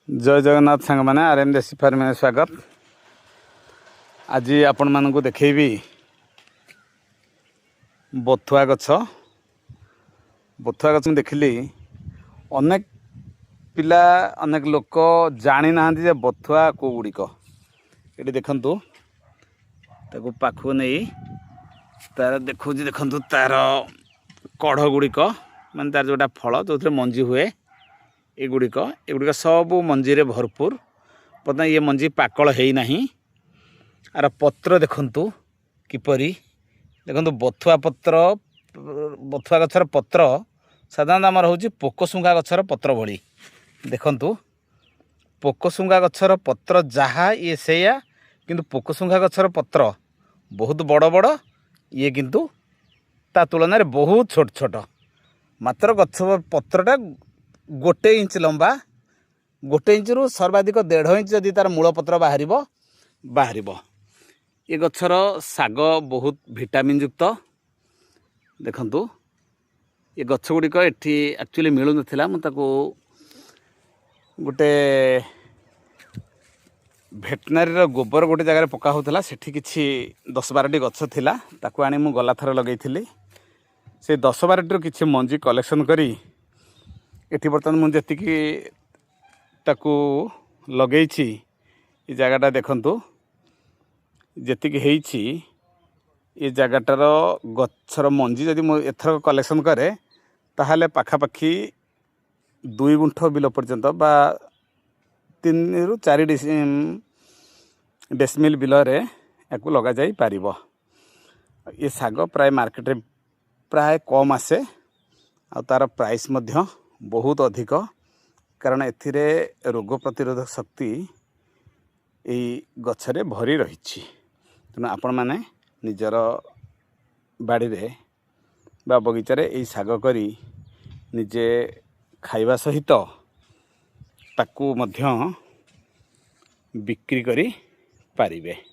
जय जगन्नाथ सांग मैंने आरएम देसी फार्म में स्वागत। आज आपण मानक देखी बथुआ गछ देखली अनेक पिला अनेक लोक जानी ना जे बथुआ को गुड़िक ये देखु ताको पाखु नहीं तार देखु देखु तार कढ़ गुड़िक मान तार जोटा फल जो मंजी हुए एगुड़िक सब मंजी रे भरपूर। पता ये मंजी पाकल है नहीं। आर पत्र देखंतु किपरि देखंतु बथुआ गछर पत्र साधारण आमर हूँ पोकशुंगा गछर पत्र भली। देखंतु पोकशुंगा गछर पत्र जहा ये सेया किंतु पोकशुंगा गछर पत्र बहुत बड़ बड़ ये किंतु ता तुलन में बहुत छोट छोट। मात्र गछ पत्रटा गोटे इंच लंबा, गोटे इंच रु सर्वाधिक 1.5 इंच जदि तार मूलपत्र बाहर ये गछर साग बहुत विटामिन युक्त। देखंतु ये गछ गुड़िक एठी एक्चुअली मिलू नथिला। मु ताको गोटे भेटनारी गोबर गोटे जगह पका होता सेठी किछि 10-12टी गछ थिला। ताको आनी मु गला थर लगेइथिली। से 10-12टी किछि मंजी कलेक्शन करी एठी बर्तमान मुझे लगे ये जगहटा देखंतु जेतिकी हेइछि ये जगहटार गछर मंजी जदि मु एथर कलेक्शन करे ताहाले पाखापाखि 2 गुंठ बिल पर्यंत बा 3 रु 4 डेसिमिल बिल रे याकू लगा जाई पारिबो। ये साग प्राय मार्केट रे प्राय कम आसे आ तार प्राइस मध्य बहुत अधिक, कारण एथिरे रोग प्रतिरोधक शक्ति यही गछरे भरी रही। तेणु आपण माने निजर बाड़ी रे बा बगीचार यही साग करी निजे खाइबा सहित ताकू मध्य बिक्री करी पारिबे।